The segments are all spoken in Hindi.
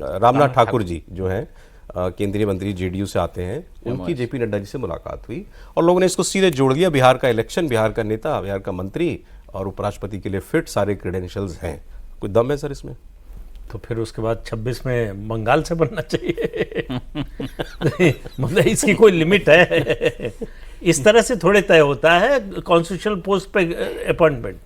रामनाथ ठाकुर जी जो हैं केंद्रीय मंत्री, जेडीयू से आते हैं, उनकी जेपी नड्डा जी से मुलाकात हुई और लोगों ने इसको सीधे जोड़ दिया, बिहार का इलेक्शन, बिहार का नेता, बिहार का मंत्री और उपराष्ट्रपति के लिए फिट, सारे क्रेडेंशियल्स हैं। कोई दम है सर इसमें? तो फिर उसके बाद 26 में बंगाल से बनना चाहिए। मतलब इसकी कोई लिमिट है? इस तरह से थोड़े तय होता है कॉन्स्टिट्यूशनल पोस्ट पे अपॉइंटमेंट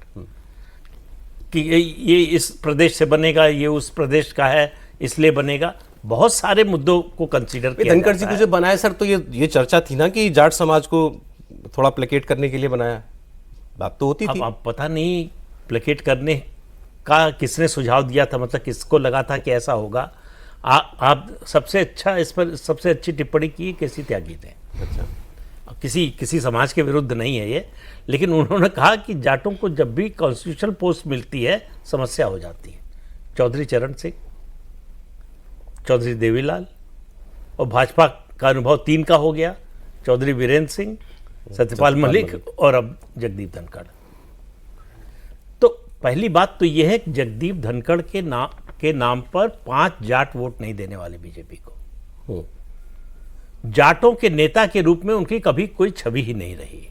कि ये इस प्रदेश से बनेगा, ये उस प्रदेश का है इसलिए बनेगा। बहुत सारे मुद्दों को कंसीडर किया धनखड़ जी को जब बनाया सर, तो ये चर्चा थी ना कि जाट समाज को थोड़ा प्लेकेट करने के लिए बनाया, बात तो होती थी। अब पता नहीं प्लेकेट करने का किसने सुझाव दिया था, मतलब किसको लगा था कि ऐसा होगा। आप सबसे अच्छा इस पर सबसे अच्छी टिप्पणी की केसी त्यागी ने। अच्छा, किसी समाज के विरुद्ध नहीं है ये, लेकिन उन्होंने कहा कि जाटों को जब भी कॉन्स्टिट्यूशनल पोस्ट मिलती है समस्या हो जाती है। चौधरी चरण सिंह, चौधरी देवीलाल और भाजपा का अनुभव 3 का हो गया, चौधरी वीरेंद्र सिंह, सत्यपाल मलिक और अब जगदीप धनखड़। तो पहली बात तो यह है कि जगदीप धनखड़ के नाम पर 5 जाट वोट नहीं देने वाले बीजेपी को। जाटों के नेता के रूप में उनकी कभी कोई छवि ही नहीं रही।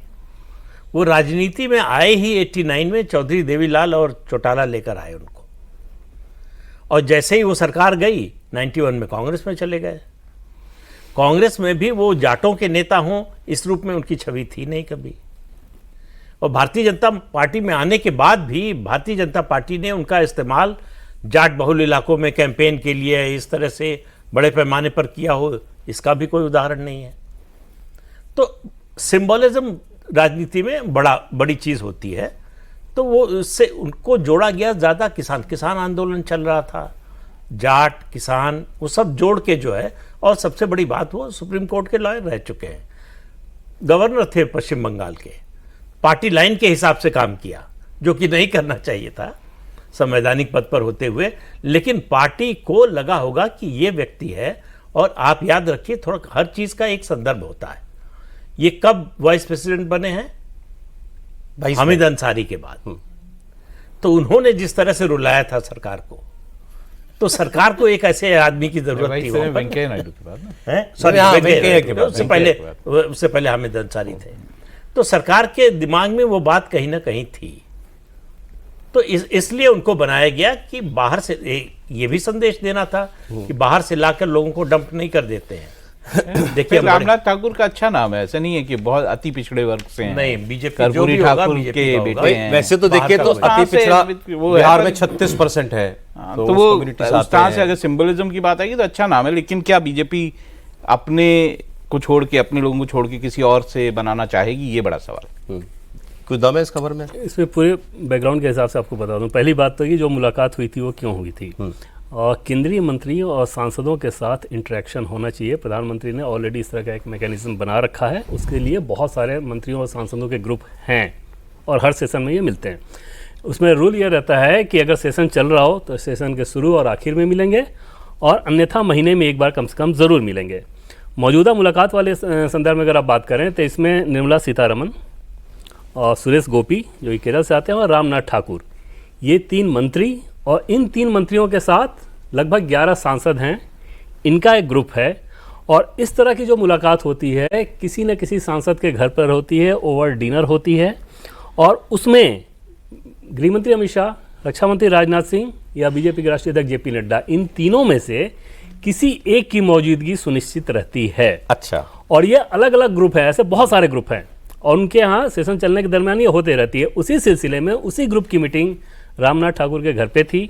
वो राजनीति में आए ही 89 में चौधरी देवीलाल और चौटाला लेकर आए उनको, और जैसे ही वो सरकार गई 91 में कांग्रेस में चले गए। कांग्रेस में भी वो जाटों के नेता हों इस रूप में उनकी छवि थी नहीं कभी। और भारतीय जनता पार्टी में आने के बाद भी भारतीय जनता पार्टी ने उनका इस्तेमाल जाट बहुल इलाकों में कैंपेन के लिए इस तरह से बड़े पैमाने पर किया हो, इसका भी कोई उदाहरण नहीं है। तो सिंबोलिज्म राजनीति में बड़ी चीज होती है। तो वो उससे उनको जोड़ा गया ज़्यादा। किसान आंदोलन चल रहा था, जाट किसान वो सब जोड़ के जो है। और सबसे बड़ी बात, वो सुप्रीम कोर्ट के लॉयर रह चुके हैं, गवर्नर थे पश्चिम बंगाल के, पार्टी लाइन के हिसाब से काम किया, जो कि नहीं करना चाहिए था संवैधानिक पद पर होते हुए। लेकिन पार्टी को लगा होगा कि ये व्यक्ति है। और आप याद रखिए, थोड़ा हर चीज का एक संदर्भ होता है। ये कब वाइस प्रेसिडेंट बने हैं? हामिद अंसारी के बाद। तो उन्होंने जिस तरह से रुलाया था सरकार को, तो सरकार को एक ऐसे आदमी की जरूरत थी। वेंकैया नायडू के बाद उससे पहले हामिद अंसारी थे। तो सरकार के दिमाग में वो बात कहीं ना कहीं थी। तो इसलिए उनको बनाया गया कि बाहर से ये भी संदेश देना था कि बाहर से लाकर लोगों को डंप नहीं कर देते हैं। देखिए, रामनाथ ठाकुर का अच्छा नाम है, ऐसा नहीं है कि बहुत अति पिछड़े वर्ग से हैं। नहीं, बीजेपी कर्पूरी ठाकुर के बेटे हैं। वैसे तो देखिए तो अति पिछड़ा बिहार में 36% है। तो वो उस तरह से अगर सिंबलिज्म की बात आएगी तो अच्छा नाम है। लेकिन क्या बीजेपी अपने को छोड़ के, अपने लोगों को छोड़ के किसी और से बनाना चाहेगी? ये बड़ा सवाल। कोई दम है इस खबर में? इसमें पूरे बैकग्राउंड के हिसाब से आपको बता दूं। पहली बात तो ये, जो मुलाकात हुई थी वो क्यों हुई थी, और केंद्रीय मंत्रियों और सांसदों के साथ इंटरेक्शन होना चाहिए। प्रधानमंत्री ने ऑलरेडी इस तरह का एक मैकेनिज्म बना रखा है। उसके लिए बहुत सारे मंत्रियों और सांसदों के ग्रुप हैं और हर सेशन में ये मिलते हैं। उसमें रूल ये रहता है कि अगर सेशन चल रहा हो तो सेशन के शुरू और आखिर में मिलेंगे, और अन्यथा महीने में एक बार कम से कम ज़रूर मिलेंगे। मौजूदा मुलाकात वाले संदर्भ में अगर आप बात करें तो इसमें निर्मला सीतारमण और सुरेश गोपी जो कि केरल से आते हैं, और रामनाथ ठाकुर, ये 3 मंत्री, और इन 3 मंत्रियों के साथ लगभग 11 सांसद हैं। इनका एक ग्रुप है। और इस तरह की जो मुलाकात होती है किसी न किसी सांसद के घर पर होती है, ओवर डिनर होती है, और उसमें गृहमंत्री अमित शाह, रक्षा मंत्री राजनाथ सिंह या बीजेपी के राष्ट्रीय अध्यक्ष जेपी नड्डा, इन तीनों में से किसी एक की मौजूदगी सुनिश्चित रहती है। अच्छा। और ये अलग अलग ग्रुप है, ऐसे बहुत सारे ग्रुप हैं, और उनके यहाँ सेशन चलने के दरमियान ये होते रहती है। उसी सिलसिले में उसी ग्रुप की मीटिंग रामनाथ ठाकुर के घर पे थी।